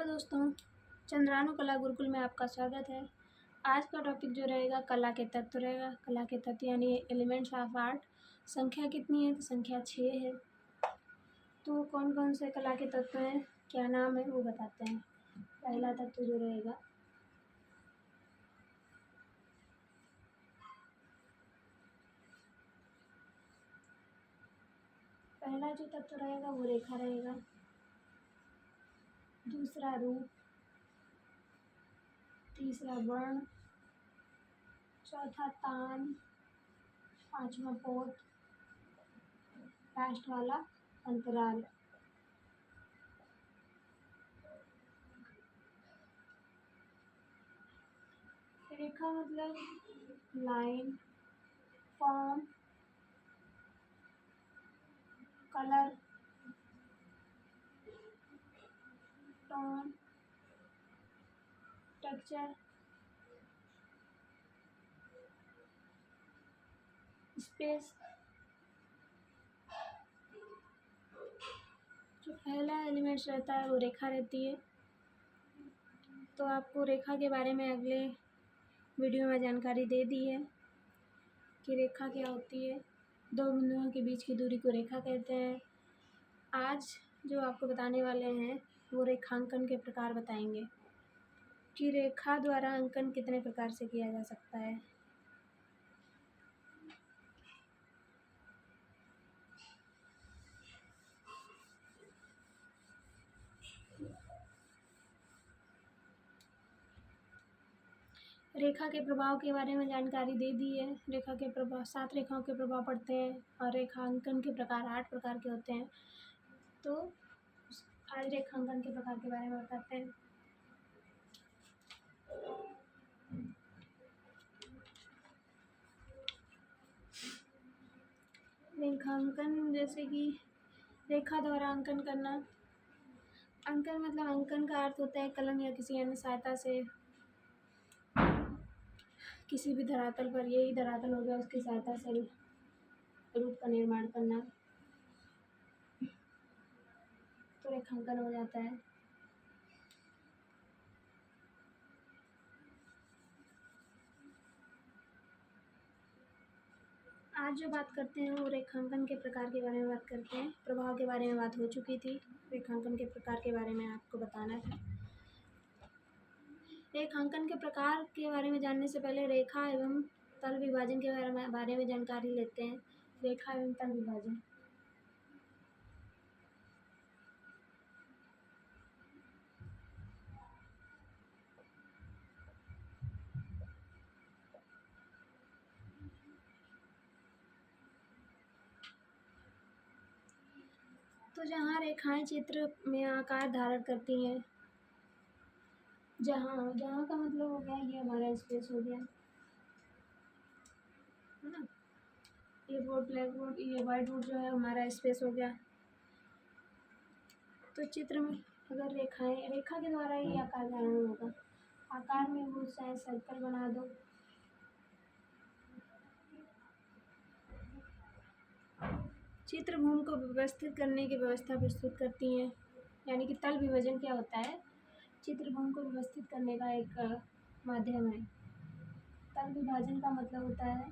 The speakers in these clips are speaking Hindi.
हेलो दोस्तों, चंद्रानु कला गुरुकुल में आपका स्वागत है। आज का टॉपिक जो रहेगा कला के तत्व रहेगा। कला के तत्व यानी एलिमेंट्स ऑफ आर्ट। संख्या कितनी है? तो संख्या 6 है। तो कौन कौन से कला के तत्व हैं, क्या नाम है, वो बताते हैं। पहला तत्व जो रहेगा पहला जो तत्व रहेगा वो रेखा रहेगा। दूसरा रूप, तीसरा वर्ण, चौथा तान, पांचवा पोत, लास्ट वाला अंतराल। रेखा मतलब line, form, colour, tone, texture, space. जो पहला एलिमेंट्स रहता है वो रेखा रहती है। तो आपको रेखा के बारे में अगले वीडियो में जानकारी दे दी है कि रेखा क्या होती है। दो बिंदुओं के बीच की दूरी को रेखा कहते हैं। आज जो आपको बताने वाले हैं वो रेखांकन के प्रकार बताएंगे कि रेखा द्वारा अंकन कितने प्रकार से किया जा सकता है। रेखा के प्रभाव के बारे में जानकारी दे दी है। रेखा के प्रभाव 7 रेखाओं के प्रभाव पड़ते हैं और रेखांकन के प्रकार 8 प्रकार के होते हैं। तो आज रेखांकन के प्रकार के बारे में बताते हैं। रेखांकन जैसे कि रेखा द्वारा अंकन करना। अंकन मतलब अंकन का अर्थ होता है कलम या किसी अन्य सहायता से किसी भी धरातल पर, यही धरातल हो गया, उसकी सहायता से रूप का निर्माण करना, तो रेखांकन हो जाता है। आज जो बात करते हैं वो रेखांकन के प्रकार के बारे में बात करते हैं। प्रभाव के बारे में बात हो चुकी थी, रेखांकन के प्रकार के बारे में आपको बताना था। रेखांकन के प्रकार के बारे में जानने से पहले रेखा एवं तल विभाजन के बारे में जानकारी लेते हैं। रेखा एवं तल विभाजन। तो जहाँ रेखाएं चित्र में आकार धारण करती हैं, जहाँ जहाँ का मतलब हो गया ये हमारा स्पेस हो गया, है ना। ये बोर्ड, ब्लैक बोर्ड, ये वाइट बोर्ड जो है हमारा स्पेस हो गया। तो चित्र में अगर रेखा के द्वारा ही आकार धारण होगा। आकार में वो चाहे सर्कल बना दो, चित्र भूमि को व्यवस्थित करने की व्यवस्था प्रस्तुत करती हैं। यानी कि तल विभाजन क्या होता है? चित्र भूमि को व्यवस्थित करने का एक माध्यम है। तल विभाजन का मतलब होता है,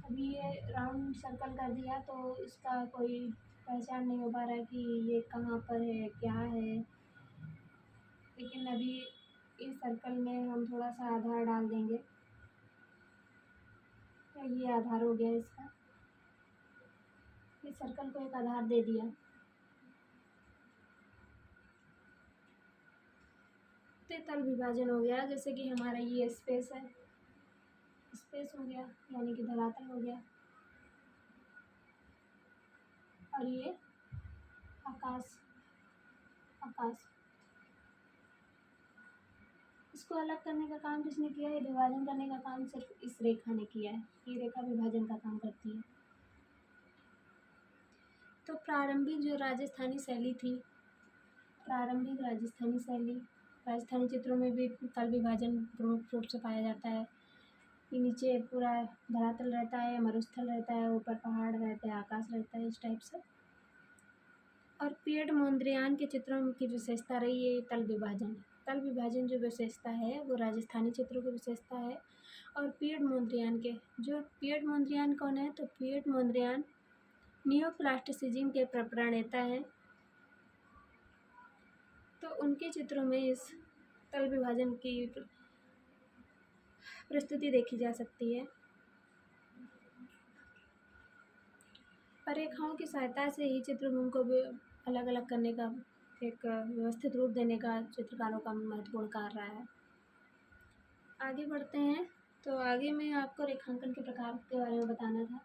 अभी ये राउंड सर्कल कर दिया तो इसका कोई पहचान नहीं हो पा रहा है कि ये कहाँ पर है, क्या है। लेकिन अभी इस सर्कल में हम थोड़ा सा आधार डाल देंगे, तो ये आधार हो गया इसका। इस सर्कल को एक आधार दे दिया, तो तल विभाजन हो गया। जैसे कि हमारा ये स्पेस है, स्पेस हो गया यानी कि धरातल हो गया, और ये आकाश, आकाश। इसको अलग करने का काम किसने किया है? विभाजन करने का काम सिर्फ इस रेखा ने किया है। ये रेखा विभाजन का काम करती है। तो प्रारंभिक जो राजस्थानी शैली थी, प्रारंभिक राजस्थानी शैली, राजस्थानी चित्रों में भी तल विभाजन प्रमुख रूप से पाया जाता है। कि नीचे पूरा धरातल रहता है, मरुस्थल रहता है, ऊपर पहाड़ रहता है, आकाश रहता है, इस टाइप से। और पियट मोन्द्रियान के चित्रों की विशेषता रही है तल विभाजन। तल विभाजन जो विशेषता है वो राजस्थानी चित्रों की विशेषता है। और पियट मोन्द्रियान के जो पियट मोन्द्रियान कौन है, तो पियट मोन्द्रियान नियोप्लास्टिसिज्म के प्रणेता हैं। तो उनके चित्रों में इस तल विभाजन की प्रस्तुति देखी जा सकती है। और रेखाओं की सहायता से ही चित्रभूमि को भी अलग अलग करने का एक व्यवस्थित रूप देने का चित्रकारों का महत्वपूर्ण कार्य है। आगे बढ़ते हैं। तो आगे मैं आपको रेखांकन के प्रकार के बारे में बताना था।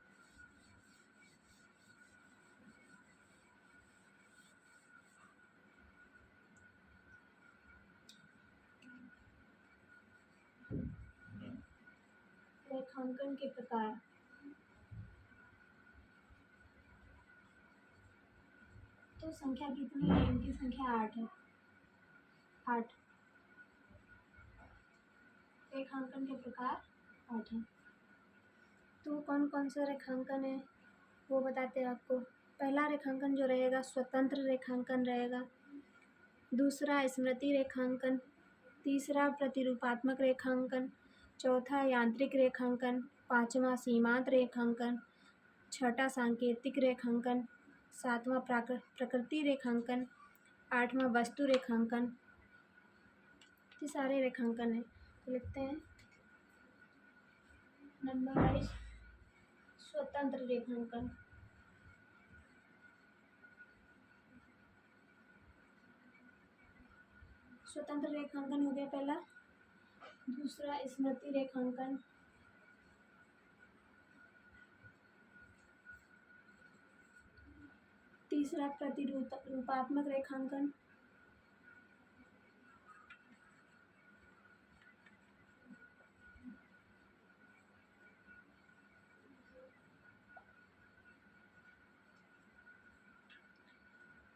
रेखांकन के प्रकार। तो संख्या कितनी है? इनकी संख्या 8 है। 8 रेखांकन के प्रकार 8 हैं। तो कौन कौन सा रेखांकन है वो बताते हैं आपको। पहला रेखांकन जो रहेगा स्वतंत्र रेखांकन रहेगा। दूसरा स्मृति रेखांकन। तीसरा प्रतिरूपात्मक रेखांकन। चौथा यांत्रिक रेखांकन। पांचवा सीमांत रेखांकन। छठा सांकेतिक रेखांकन। सातवां प्रकृति रेखांकन। आठवां वस्तु रेखांकन। ये सारे रेखांकन हैं। तो लिखते हैं नंबर वाइज। स्वतंत्र रेखांकन। स्वतंत्र रेखांकन हो गया पहला। दूसरा स्मृति रेखांकन। तीसरा प्रतिरूपात्मक रेखांकन।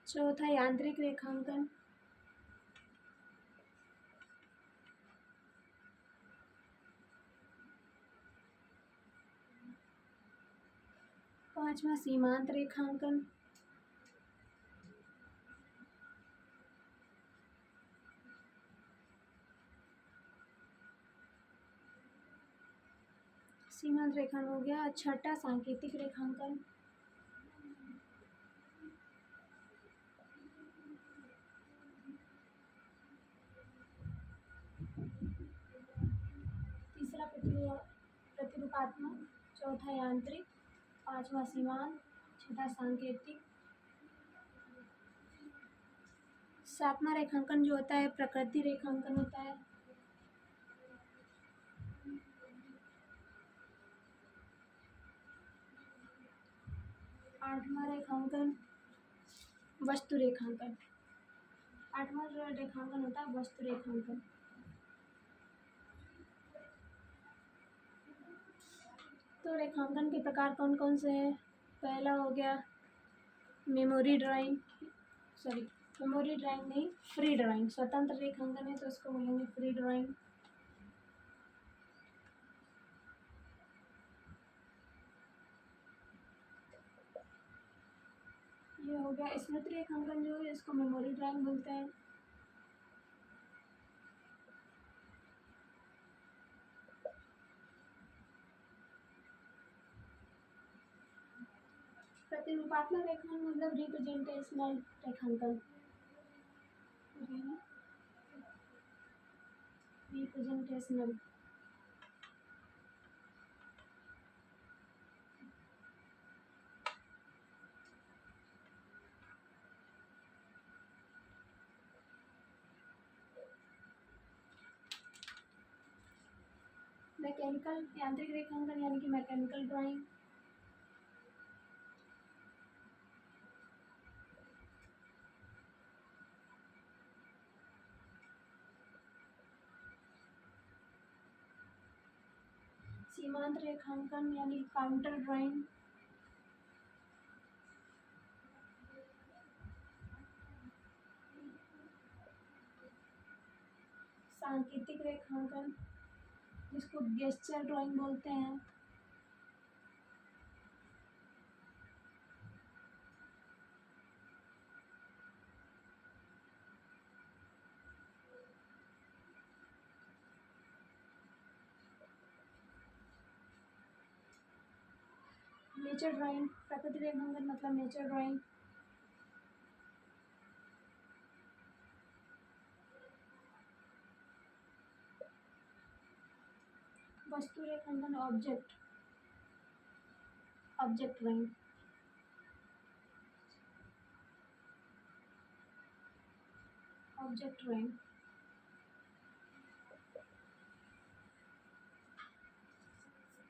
चौथा यांत्रिक रेखांकन। पांचवा सीमांत रेखांकन। सीमांत रेखांकन हो गया। छठा सांकेतिक रेखांकन। तीसरा प्रतिरूपात्मक। चौथा यांत्रिक। पांचवा सीमांत। छठा सांकेतिक। सातवां रेखांकन जो होता है प्रकृति रेखांकन होता है। आठवां रेखांकन वस्तु रेखांकन। आठवां जो रेखांकन होता है वस्तु रेखांकन। तो रेखांकन के प्रकार कौन कौन से हैं। पहला हो गया मेमोरी ड्राइंग। मेमोरी ड्राइंग नहीं, फ्री ड्राइंग। स्वतंत्र रेखांकन है तो उसको बोलेंगे फ्री ड्राइंग। ये हो गया स्मृति रेखांकन जो है इसको मेमोरी ड्राइंग बोलते हैं। प्रतिरूपात्मक रेखांकन मतलब रिप्रेजेंटेशनल रेखांकन। रिप्रेजेंटेशनल। मैकेनिकल यांत्रिक रेखांकन यानी कि मैकेनिकल ड्राइंग। सीमांत रेखांकन यानी काउंटर ड्राइंग। सांकेतिक रेखांकन जिसको गेस्चर ड्राइंग बोलते हैं। नेचर ड्राइंग, प्रकृति रेखांकन मतलब नेचर ड्राइंग। वस्तु रेखांकन object, object drawing. Object drawing.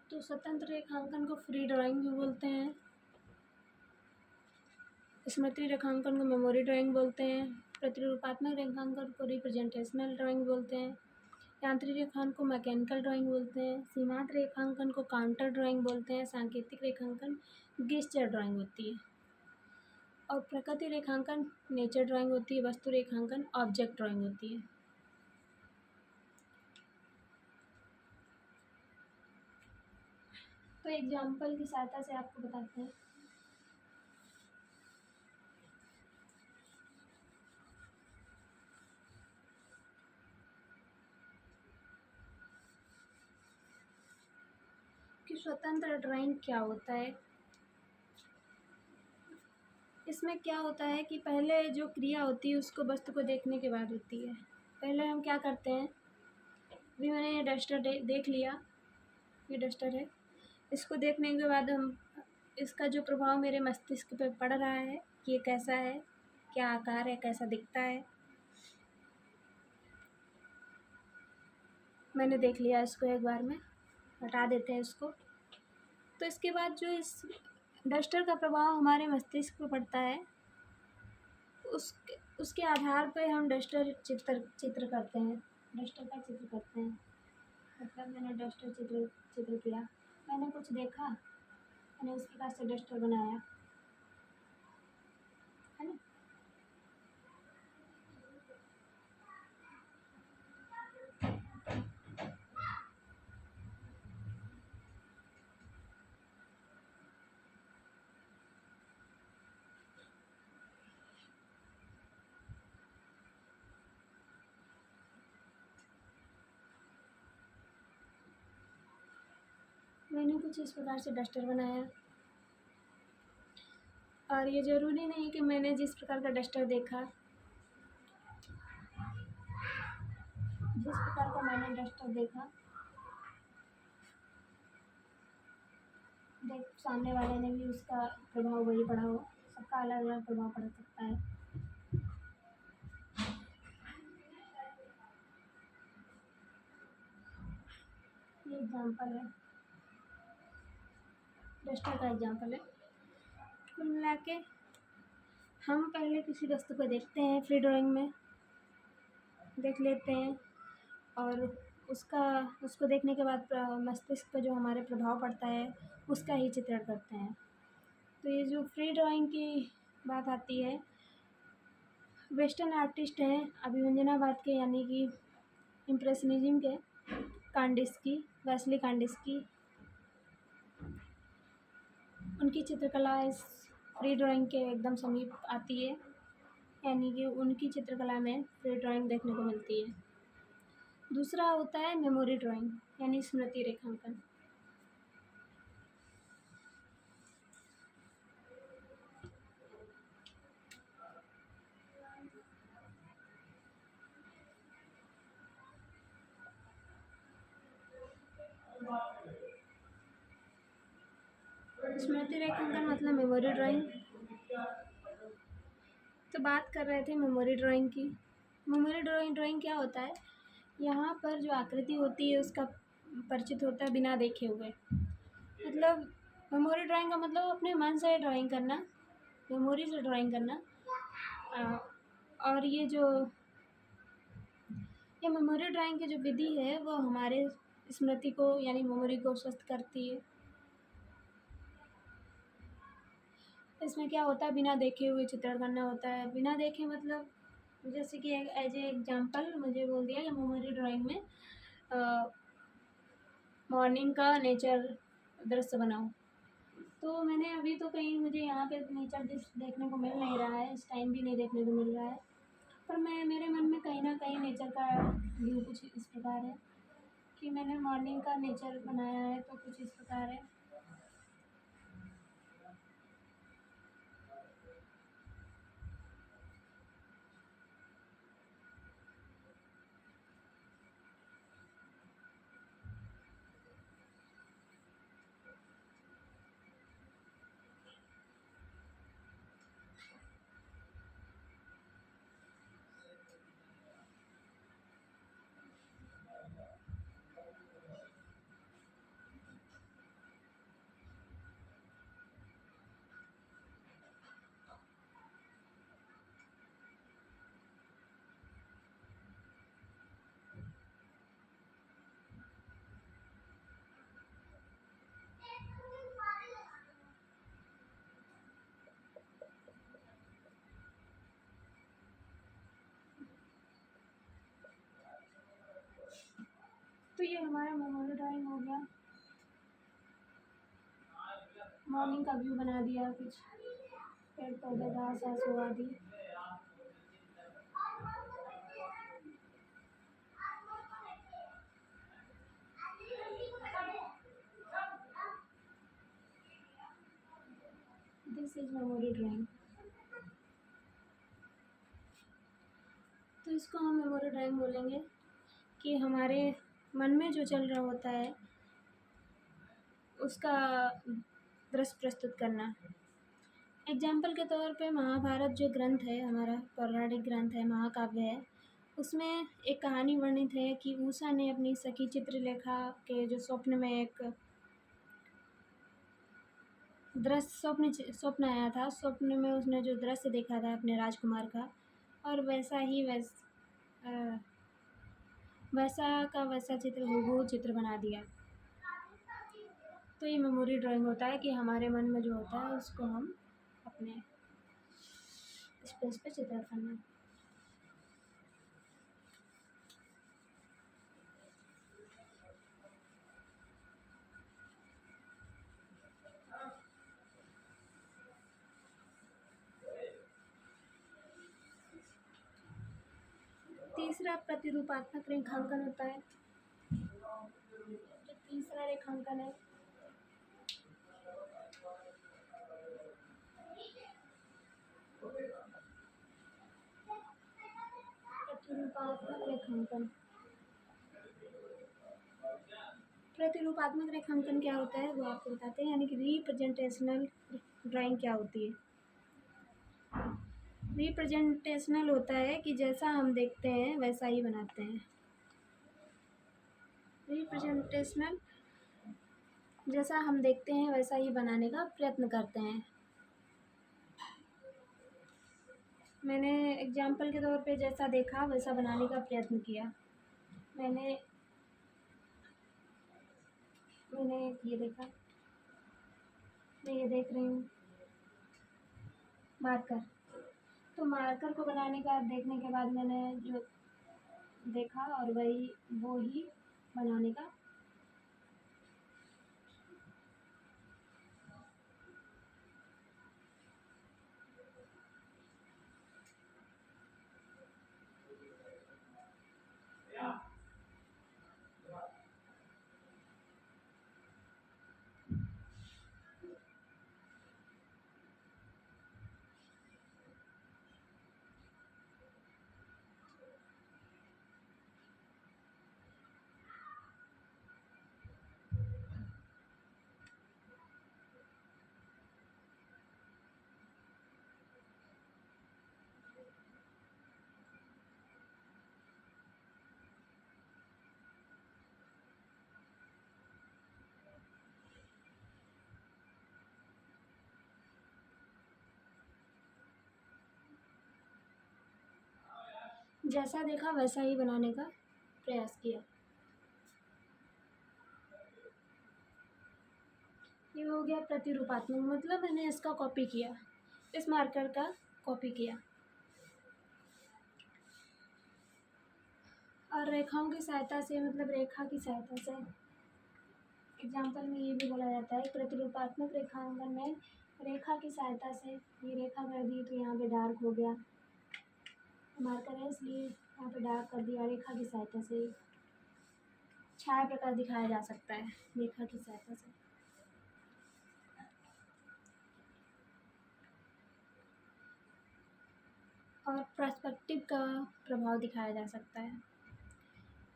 तो स्वतंत्र रेखांकन को फ्री ड्राइंग भी बोलते हैं। स्मृति रेखांकन को मेमोरी ड्राइंग बोलते हैं। प्रतिरूपात्मक रेखांकन को रिप्रेजेंटेशनल ड्राइंग बोलते हैं। यांत्रिक रेखांकन को मैकेनिकल ड्राइंग बोलते हैं। सीमांत रेखांकन को काउंटर ड्राइंग बोलते हैं। सांकेतिक रेखांकन गेस्चर ड्राइंग होती है। और प्रकृति रेखांकन नेचर ड्राइंग होती है। वस्तु रेखांकन ऑब्जेक्ट ड्राइंग होती है। तो एग्जाम्पल की सहायता से आपको बताते हैं। कि स्वतंत्र ड्राइंग क्या होता है। इसमें क्या होता है कि पहले जो क्रिया होती है उसको वस्तु को देखने के बाद होती है। पहले हम क्या करते हैं, अभी मैंने ये डस्टर देख लिया, ये डस्टर है। इसको देखने के बाद हम इसका जो प्रभाव मेरे मस्तिष्क पे पड़ रहा है, ये कैसा है, क्या आकार है, कैसा दिखता है, मैंने देख लिया इसको एक बार में, हटा देते हैं इसको। तो इसके बाद जो इस डस्टर का प्रभाव हमारे मस्तिष्क पे पड़ता है, उसके आधार पे हम डस्टर चित्र करते हैं, डस्टर का चित्र करते हैं। मतलब मैंने डस्टर चित्र किया, मैंने कुछ देखा, मैंने इस प्रकार से डस्टर बनाया, है ना। मैंने कुछ इस प्रकार से डस्टर बनाया, और ये ज़रूरी नहीं कि मैंने जिस प्रकार का डस्टर देखा, जिस प्रकार का मैंने डस्टर देखा, सामने वाले ने भी उसका प्रभाव वही पड़ा हो। सबका अलग अलग प्रभाव पड़ सकता है। ये एग्जाम्पल है, डस्टर का एग्जाम्पल है। कुल मिला के हम पहले किसी वस्तु को देखते हैं, फ्री ड्राइंग में देख लेते हैं, और उसको देखने के बाद मस्तिष्क पर जो हमारे प्रभाव पड़ता है उसका ही चित्रण करते हैं। तो ये जो फ्री ड्राइंग की बात आती है, वेस्टर्न आर्टिस्ट हैं अभिव्यंजनावाद के, यानी कि इम्प्रेशनिज्म के, कांडिस्की, वेस्ली कांडिस्की, उनकी चित्रकला इस फ्री ड्राइंग के एकदम समीप आती है। यानी कि उनकी चित्रकला में फ्री ड्राइंग देखने को मिलती है। दूसरा होता है मेमोरी ड्राइंग, यानी स्मृति रेखांकन। स्मृति रेखांकन मतलब मेमोरी ड्राइंग। तो बात कर रहे थे मेमोरी ड्राइंग की। मेमोरी ड्राइंग क्या होता है, यहाँ पर जो आकृति होती है उसका परिचित होता है बिना देखे हुए। मतलब मेमोरी ड्राइंग का मतलब अपने मन से ड्राइंग करना, मेमोरी से ड्राइंग करना। और ये मेमोरी ड्राइंग की जो विधि है वो हमारे स्मृति को, यानी मेमोरी को स्वस्थ करती है। इसमें क्या होता है, बिना देखे हुए चित्रण करना होता है। बिना देखे मतलब जैसे कि एज ए एग्जाम्पल मुझे बोल दिया कि मेमोरी ड्राइंग में मॉर्निंग का नेचर दृश्य बनाओ, तो मैंने अभी तो कहीं मुझे यहाँ पे नेचर दृश्य देखने को मिल नहीं रहा है, इस टाइम भी नहीं देखने को मिल रहा है, पर मेरे मन में कहीं ना कहीं नेचर का व्यू कुछ इस प्रकार है कि मैंने मॉर्निंग का नेचर बनाया है, तो कुछ इस प्रकार है। तो ये हमारा मेमोरी ड्राइंग हो गया। मॉर्निंग का व्यू बना दिया, कुछ पेड़ पौधे घास घास उगा दी। This is memory drawing. तो इसको हम मेमोरी ड्राइंग बोलेंगे कि हमारे मन में जो चल रहा होता है उसका दृश्य प्रस्तुत करना। एग्जाम्पल के तौर पे महाभारत जो ग्रंथ है, हमारा पौराणिक ग्रंथ है, महाकाव्य है, उसमें एक कहानी वर्णित है कि उषा ने अपनी सखी चित्रलेखा के जो स्वप्न में एक दृश्य स्वप्न आया था, स्वप्न में उसने जो दृश्य देखा था अपने राजकुमार का, और वैसा का वैसा चित्र हूबहू चित्र बना दिया। तो ये मेमोरी ड्राइंग होता है कि हमारे मन में जो होता है उसको हम अपने स्पेस पे चित्र करना। तीसरा प्रतिरूपात्मक रेखांकन होता है। तो तीसरा रेखांकन है प्रतिरूपात्मक रेखांकन। प्रतिरूपात्मक रेखांकन क्या होता है वो आपको बताते हैं, यानी कि रिप्रेजेंटेशनल ड्राइंग क्या होती है। रिप्रेजेंटेशनल होता है कि जैसा हम देखते हैं वैसा ही बनाते हैं। रिप्रेजेंटेशनल जैसा हम देखते हैं वैसा ही बनाने का प्रयत्न करते हैं। मैंने एग्जाम्पल के तौर पे जैसा देखा वैसा बनाने का प्रयत्न किया। मैंने ये देखा, मैं ये देख रही हूँ मार्कर। तो मार्कर को बनाने का देखने के बाद मैंने जो देखा और वो ही बनाने का जैसा देखा वैसा ही बनाने का प्रयास किया। ये हो गया प्रतिरूपात्मक, मतलब मैंने इसका कॉपी किया, इस मार्कर का कॉपी किया। और रेखाओं की सहायता से, मतलब रेखा की सहायता से, एग्जाम्पल में ये भी बोला जाता है प्रतिरूपात्मक रेखांकन में रेखा की सहायता से ये रेखा कर दी तो यहाँ पे डार्क हो गया, मार्कर है इसलिए यहाँ पे डार्क कर दिया। रेखा की सहायता से छाया प्रकाश दिखाया जा सकता है रेखा की सहायता से। और पर्सपेक्टिव का प्रभाव दिखाया जा सकता है,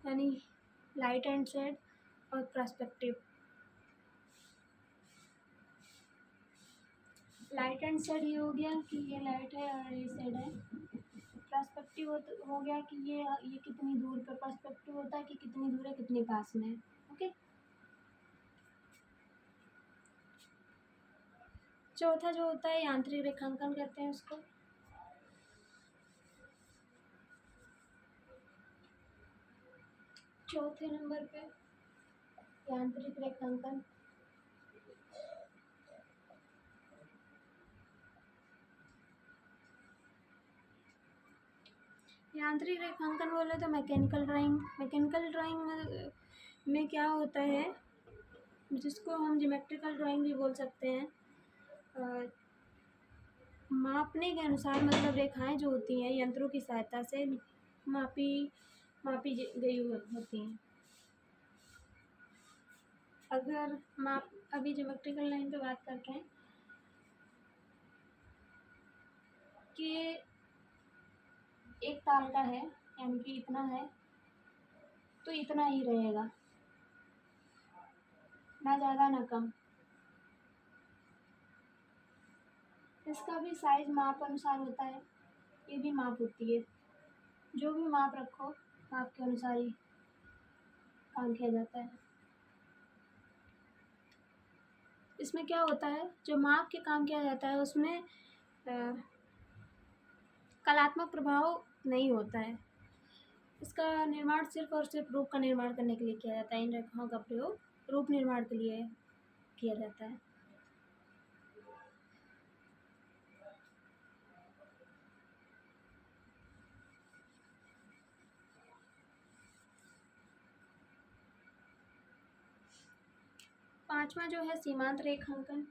यानी लाइट एंड शेड और पर्सपेक्टिव। लाइट एंड शेड ये हो गया कि ये लाइट है और ये शेड है। पर्सपेक्टिव हो गया कि ये कितनी दूर पर, पर्सपेक्टिव होता है कि कितनी दूर है कितनी पास में है। ओके, चौथा जो होता है यांत्रिक रेखांकन कहते हैं उसको। चौथे नंबर पे यांत्रिक रेखांकन। यांत्रिक रेखांकन बोले तो मैकेनिकल ड्राइंग। मैकेनिकल ड्राइंग में में क्या होता है, जिसको हम ज्योमेट्रिकल ड्राइंग भी बोल सकते हैं, मापने के अनुसार, मतलब रेखाएं जो होती हैं यंत्रों की सहायता से मापी मापी गई होती हैं। अगर माप अभी ज्योमेट्रिकल लाइन पे बात करते हैं कि एक ताल का है, यानी कि इतना है तो इतना ही रहेगा, ना ज़्यादा ना कम। इसका भी साइज माप अनुसार होता है, ये भी माप होती है। जो भी माप रखो, माप के अनुसार ही काम किया जाता है। इसमें क्या होता है, जो माप के काम किया जाता है उसमें कलात्मक प्रभाव नहीं होता है। इसका निर्माण सिर्फ और सिर्फ रूप का निर्माण करने के लिए किया जाता है। इन रेखाओं का प्रयोग रूप निर्माण के लिए किया जाता है। पांचवा जो है सीमांत रेखांकन।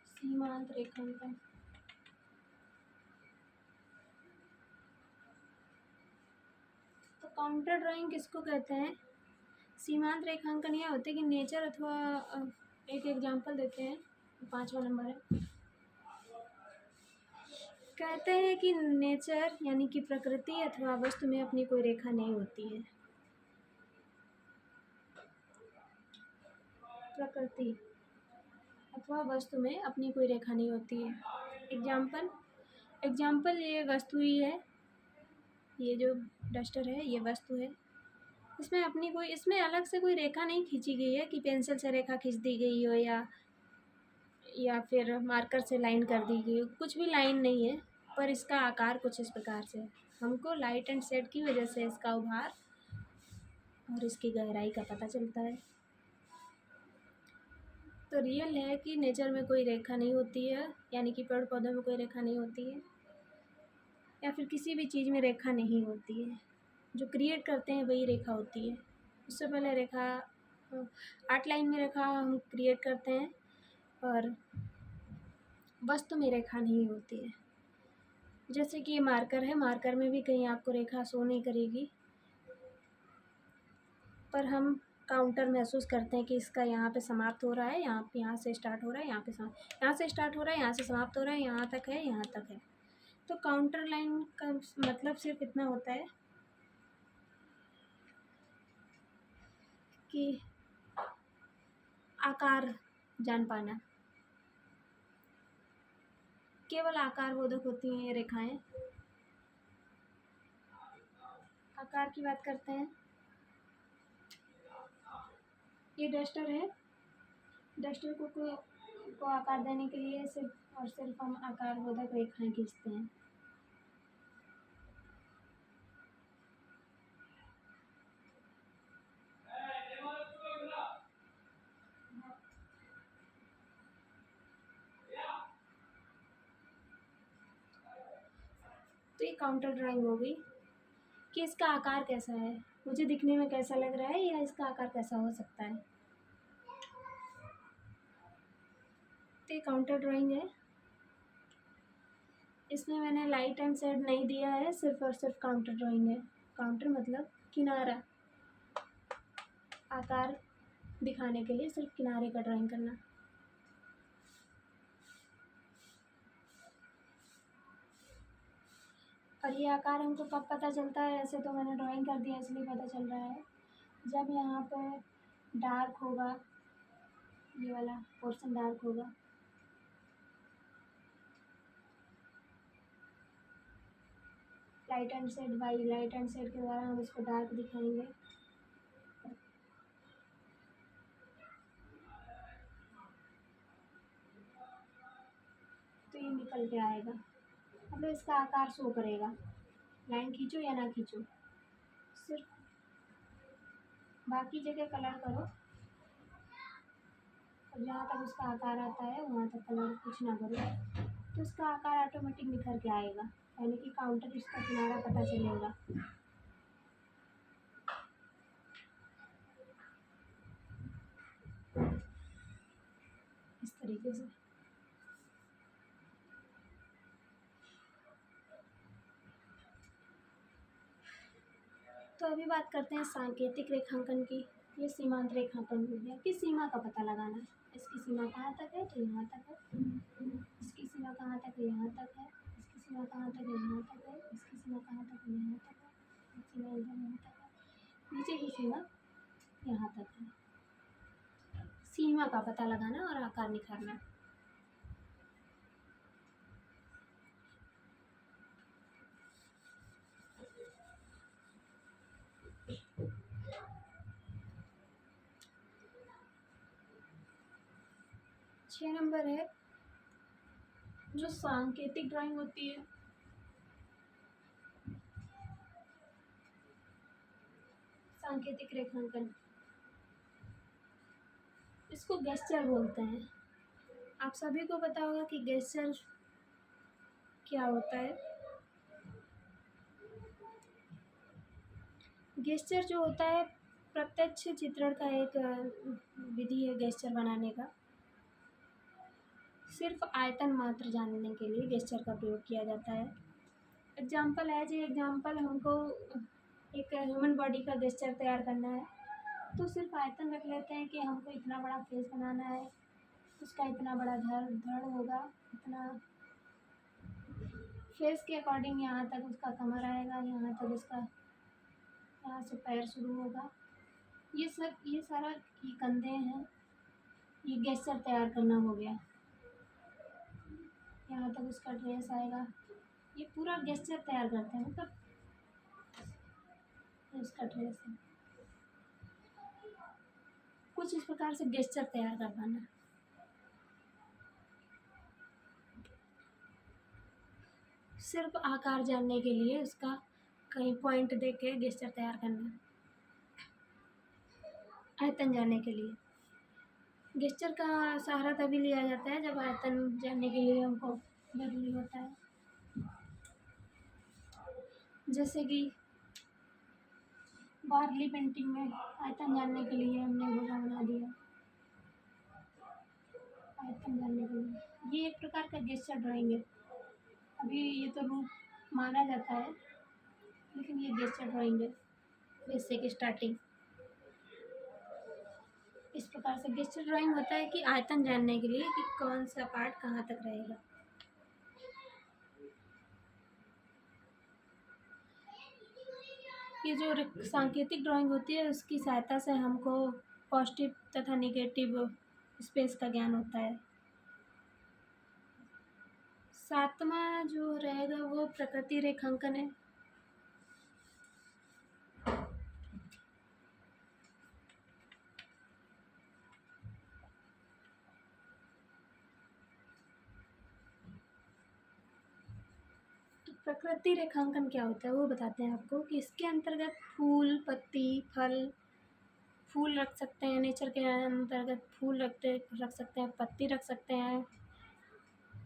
सीमांत रेखांकन तो काउंटर ड्राइंग किसको कहते हैं? सीमांत रेखांकन यह होते हैं कि नेचर अथवा एक एग्जांपल देते हैं, 5वां नंबर है। कहते हैं कि नेचर यानी कि प्रकृति अथवा वस्तु में अपनी कोई रेखा नहीं होती है। प्रकृति अथवा वस्तु में अपनी कोई रेखा नहीं होती है। एग्जाम्पल ये वस्तु ही है, ये जो डस्टर है ये वस्तु है। इसमें अलग से कोई रेखा नहीं खींची गई है कि पेंसिल से रेखा खींच दी गई हो या फिर मार्कर से लाइन कर दी गई हो, कुछ भी लाइन नहीं है। पर इसका आकार कुछ इस प्रकार से है। हमको लाइट एंड शेड की वजह से इसका उभार और इसकी गहराई का पता चलता है। तो रियल है कि नेचर में कोई रेखा नहीं होती है, यानी कि पेड़ पौधों में कोई रेखा नहीं होती है, या फिर किसी भी चीज़ में रेखा नहीं होती है। जो क्रिएट करते हैं वही रेखा होती है। उससे पहले रेखा आर्ट लाइन में रेखा हम क्रिएट करते हैं, और वस्तु में रेखा नहीं होती है। जैसे कि ये मार्कर है, मार्कर में भी कहीं आपको रेखा शो नहीं करेगी, पर हम काउंटर महसूस करते हैं कि इसका यहाँ पे समाप्त हो रहा है, यहाँ से स्टार्ट हो रहा है, यहाँ से स्टार्ट हो रहा है, यहाँ से समाप्त हो रहा है, यहाँ तक है, यहाँ तक है। तो काउंटर लाइन का मतलब सिर्फ इतना होता है कि आकार जान पाना। केवल आकार बोधक होती हैं ये रेखाएं। आकार की बात करते हैं, ये डस्टर है। डस्टर को आकार देने के लिए सिर्फ और सिर्फ हम आकार बोधक रेखाएं खींचते हैं। तो ये काउंटर ड्राइंग हो गई कि इसका आकार कैसा है, मुझे दिखने में कैसा लग रहा है, या इसका आकार कैसा हो सकता है। तो ये काउंटर ड्राइंग है। इसमें मैंने लाइट एंड शेड नहीं दिया है, सिर्फ और सिर्फ काउंटर ड्राइंग है। काउंटर मतलब किनारा, आकार दिखाने के लिए सिर्फ किनारे का ड्राइंग करना। और ये आकार हमको कब पता चलता है? ऐसे तो मैंने ड्राइंग कर दिया इसलिए पता चल रहा है, जब यहाँ पे डार्क होगा, ये वाला पोर्शन डार्क होगा, light and shade by light and shade के द्वारा हम इसको डार्क दिखाएंगे। तो ये निकल के आएगा, मतलब इसका आकार शो करेगा। लाइन खींचो या ना खींचो, सिर्फ बाकी जगह कलर करो, और जहाँ तक उसका आकार आता है वहाँ तक कलर कुछ ना करो, तो इसका आकार ऑटोमेटिक निखर के आएगा, यानी कि काउंटर इसका किनारा पता चलेगा। तो अभी बात करते हैं सांकेतिक रेखांकन की। ये सीमांत रेखांकन हो गया कि सीमा का पता लगाना है। इसकी सीमा कहाँ तक है तो यहाँ तक है, इसकी सीमा कहाँ तक है यहाँ तक है, इसकी सीमा कहाँ तक है यहाँ तक है, इसकी सीमा कहाँ तक है यहाँ तक है, सीमा इधर यहाँ तक है, नीचे की सीमा यहाँ तक है। सीमा का पता लगाना और आकार निखारना। छः नंबर है जो सांकेतिक ड्राइंग होती है। सांकेतिक रेखांकन, इसको गेस्चर बोलते हैं। आप सभी को पता होगा कि गेस्चर क्या होता है। गेस्चर जो होता है प्रत्यक्ष चित्रण का एक विधि है गेस्चर बनाने का। सिर्फ आयतन मात्र जानने के लिए गेस्चर का प्रयोग किया जाता है। एग्जाम्पल है जी, एग्जाम्पल हमको एक ह्यूमन बॉडी का गेस्चर तैयार करना है तो सिर्फ आयतन रख लेते हैं कि हमको इतना बड़ा फेस बनाना है, उसका इतना बड़ा धड़ होगा, इतना फेस के अकॉर्डिंग यहाँ तक उसका कमर आएगा, यहाँ तक उसका, यहाँ से पैर शुरू होगा, ये सारा ये कंधे हैं, ये गेस्चर तैयार करना हो गया। यहाँ तक उसका ड्रेस आएगा, ये पूरा गेस्चर तैयार करते हैं, मतलब उसका ड्रेस है। कुछ इस प्रकार से गेस्चर तैयार कर पाना। सिर्फ आकार जानने के लिए उसका कहीं पॉइंट दे के गेस्चर तैयार करना। आयतन जानने के लिए गेस्चर का सहारा तभी लिया जाता है जब आयतन जानने के लिए हमको जरूरी होता है। जैसे कि वारली पेंटिंग में आयतन जानने के लिए हमने भुजा बना दिया, आयतन जानने के लिए। ये एक प्रकार का गेस्चर ड्राइंग है। अभी ये तो रूप माना जाता है लेकिन ये गेस्चर ड्राइंग है बेसिक स्टार्टिंग। इस प्रकार से गेस्चर ड्राइंग होता है कि आयतन जानने के लिए कि कौन सा पार्ट कहाँ तक रहेगा। ये जो सांकेतिक ड्राइंग होती है उसकी सहायता से हमको पॉजिटिव तथा निगेटिव स्पेस का ज्ञान होता है। सातवां जो रहेगा वो प्रकृति रेखांकन है। प्रकृति रेखांकन क्या होता है वो बताते हैं आपको कि इसके अंतर्गत फूल, पत्ती, फल, फूल रख सकते हैं, नेचर के अंतर्गत फूल रख सकते हैं, पत्ती रख सकते हैं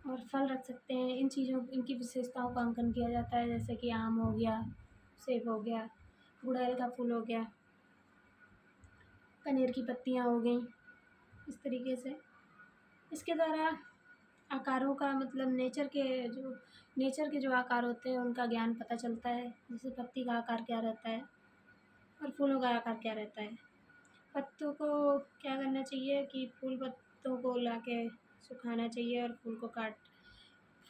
और फल रख सकते हैं। इन चीज़ों, इनकी विशेषताओं का अंकन किया जाता है, जैसे कि आम हो गया, सेब हो गया, गुड़हल का फूल हो गया, कनेर की पत्तियाँ हो गई। इस तरीके से इसके द्वारा आकारों का मतलब नेचर के जो आकार होते हैं उनका ज्ञान पता चलता है। जैसे पत्ती का आकार क्या रहता है और फूलों का आकार क्या रहता है। पत्तों को क्या करना चाहिए कि फूल पत्तों को लाके सुखाना चाहिए और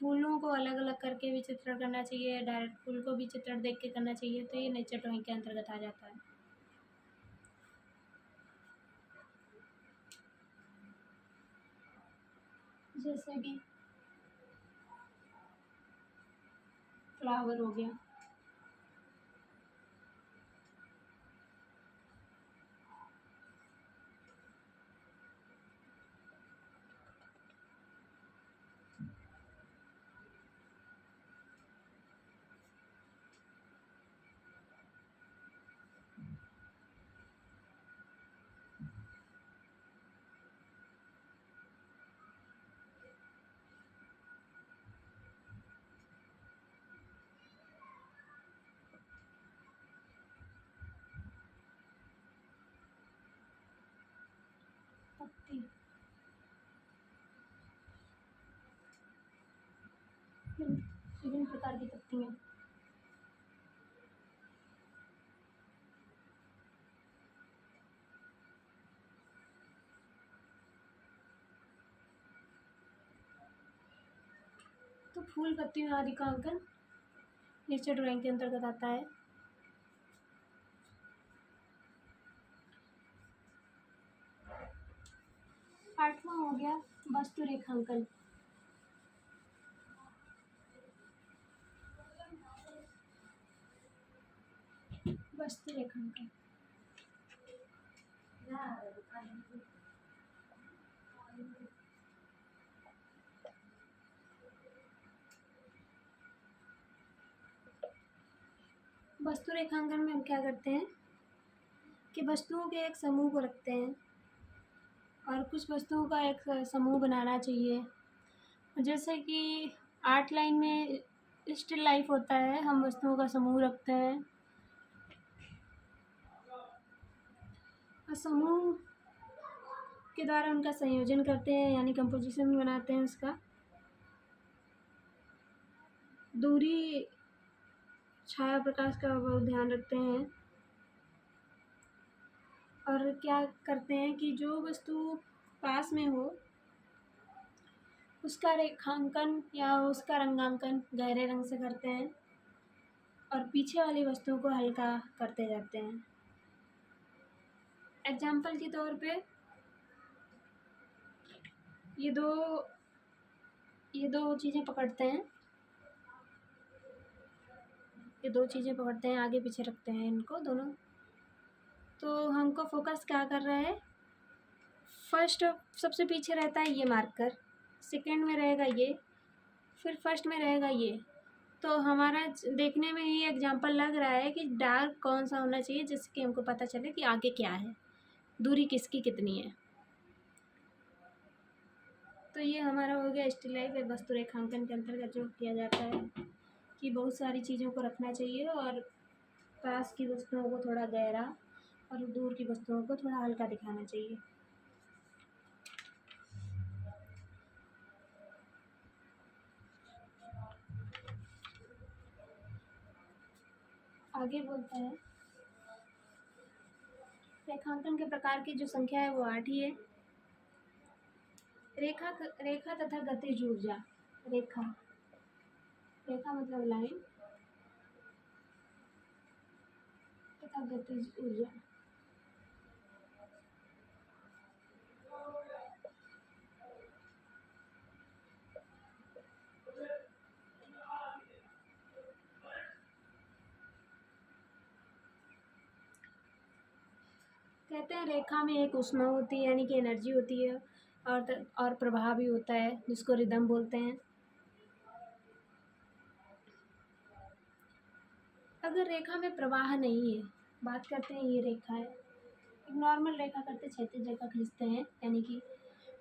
फूलों को अलग अलग करके भी चित्रण करना चाहिए, डायरेक्ट फूल को भी चित्रण देख के करना चाहिए। तो ये नेचर ड्राइंग के अंतर्गत आ जाता है। जैसे कि फ्लावर हो गया, पत्ती, विभिन्न प्रकार की पत्तियाँ। तो फूल पत्तियों आदि का अंकन निश्चित ड्राइंग के अंतर्गत आता है। आठवां हो गया वस्तु रेखांकन। वस्तु रेखांकन वस्तु रेखांकन में हम क्या करते हैं कि वस्तुओं के एक समूह को रखते हैं और कुछ वस्तुओं का एक समूह बनाना चाहिए। जैसे कि 8 लाइन में स्टिल लाइफ होता है, हम वस्तुओं का समूह रखते हैं और समूह के द्वारा उनका संयोजन करते हैं, यानी कंपोजिशन बनाते हैं उसका। दूरी छाया प्रकाश का बहुत ध्यान रखते हैं और क्या करते हैं कि जो वस्तु पास में हो उसका रेखांकन या उसका रंगांकन गहरे रंग से करते हैं और पीछे वाली वस्तुओं को हल्का करते जाते हैं। एग्जाम्पल के तौर पे ये दो चीज़ें पकड़ते हैं, आगे पीछे रखते हैं इनको दोनों। तो हमको फोकस क्या कर रहा है, फर्स्ट सबसे पीछे रहता है ये मार्कर, सेकंड में रहेगा ये, फिर फर्स्ट में रहेगा ये। तो हमारा देखने में ही एग्जाम्पल लग रहा है कि डार्क कौन सा होना चाहिए जिससे कि हमको पता चले कि आगे क्या है, दूरी किसकी कितनी है। तो ये हमारा हो गया स्टिल लाइफ या वस्तु रेखांकन के अंतर्गत जो किया जाता है कि बहुत सारी चीज़ों को रखना चाहिए और पास की वस्तुओं को थोड़ा गहरा और दूर की वस्तुओं को थोड़ा हल्का दिखाना चाहिए। आगे बोलते हैं रेखांकन के प्रकार की जो संख्या है वो 8 ही है। रेखा तथा गतिज ऊर्जा। रेखा मतलब लाइन तथा गतिज ऊर्जा। कहते हैं रेखा में एक ऊष्मा होती है, यानी कि एनर्जी होती है, और प्रवाह भी होता है जिसको रिदम बोलते हैं। अगर रेखा में प्रवाह नहीं है, बात करते हैं ये रेखा है, एक नॉर्मल रेखा करते क्षैतिज रेखा खींचते हैं, यानी कि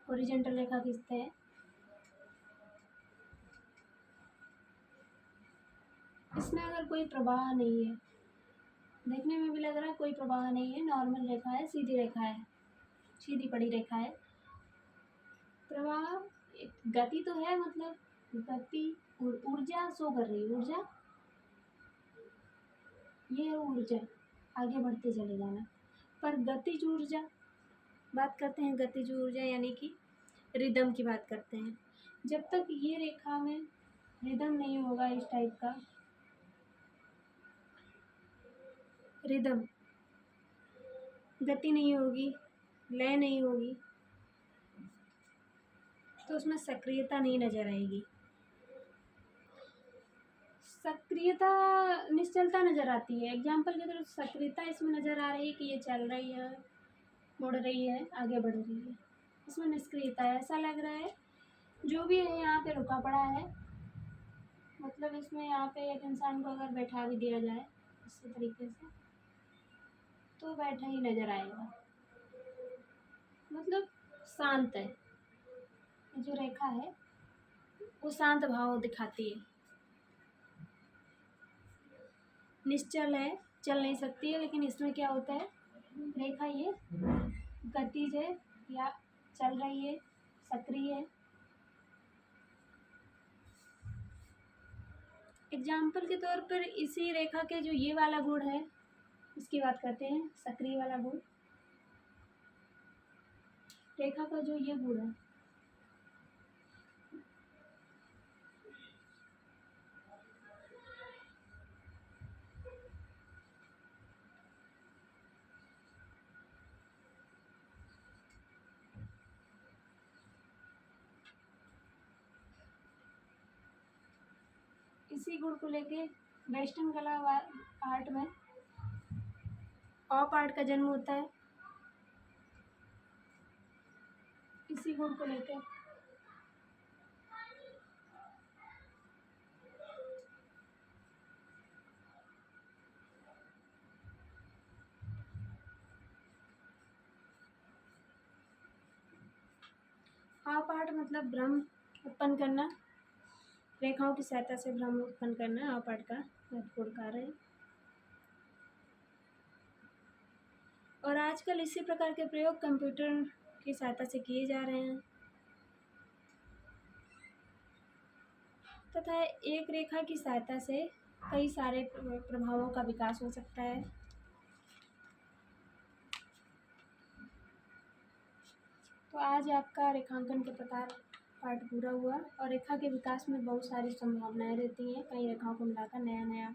हॉरिजॉन्टल रेखा खींचते हैं। इसमें अगर कोई प्रवाह नहीं है, देखने में भी लग रहा है कोई प्रवाह नहीं है, नॉर्मल रेखा है, सीधी रेखा है, सीधी पड़ी रेखा है। प्रवाह गति तो है, मतलब गति ऊर्जा शो कर रही है, ऊर्जा ये है, ऊर्जा आगे बढ़ते चले जाना। पर गतिज ऊर्जा बात करते हैं, गतिज ऊर्जा यानी कि रिदम की बात करते हैं। जब तक ये रेखा में रिदम नहीं होगा, इस टाइप का रिदम, गति नहीं होगी, लय नहीं होगी, तो उसमें सक्रियता नहीं नजर आएगी। सक्रियता निश्चलता नजर आती है। एग्जाम्पल के तौर सक्रियता इसमें नजर आ रही है कि ये चल रही है, मुड़ रही है, आगे बढ़ रही है। इसमें निष्क्रियता है, ऐसा लग रहा है जो भी है यहाँ पे रुका पड़ा है। मतलब इसमें यहाँ पे एक इंसान को अगर बैठा भी दिया जाए इसी तरीके से तो बैठा ही नजर आएगा, मतलब शांत है। जो रेखा है वो शांत भाव दिखाती है, निश्चल है, चल नहीं सकती है। लेकिन इसमें क्या होता है, रेखा ये गतिज है या चल रही है, सक्रिय है। एग्जाम्पल के तौर पर इसी रेखा के जो ये वाला गुण है इसकी बात करते हैं, सक्रिय वाला गुण। रेखा का जो ये गुण है, इसी गुण को लेके वेस्टर्न कला आर्ट में ऑप आर्ट का जन्म होता है। इसी गुण को लेकर ऑप आर्ट मतलब भ्रम उत्पन्न करना, रेखाओं की सहायता से भ्रम उत्पन्न करना ऑप आर्ट का महत्वपूर्ण कार्य है। और आजकल इसी प्रकार के प्रयोग कंप्यूटर की सहायता से किए जा रहे हैं तथा एक रेखा की सहायता से कई सारे प्रभावों का विकास हो सकता है। तो आज आपका रेखांकन के प्रकार पाठ पूरा हुआ और रेखा के विकास में बहुत सारी संभावनाएं रहती हैं। कई रेखाओं को मिलाकर नया नया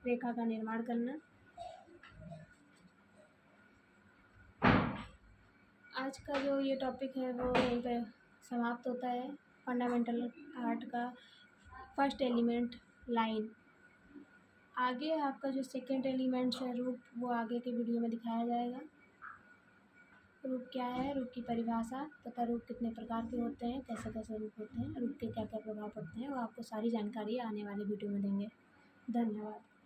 रेखा का निर्माण करना। आज का जो ये टॉपिक है वो यहीं पे समाप्त होता है। फंडामेंटल आर्ट का फर्स्ट एलिमेंट लाइन। आगे आपका जो सेकेंड एलिमेंट है रूप, वो आगे के वीडियो में दिखाया जाएगा। रूप क्या है, रूप की परिभाषा तथा रूप कितने प्रकार के होते हैं, कैसे कैसे रूप होते हैं, रूप के क्या क्या प्रभाव पड़ते हैं, वो आपको सारी जानकारी आने वाले वीडियो में देंगे। धन्यवाद।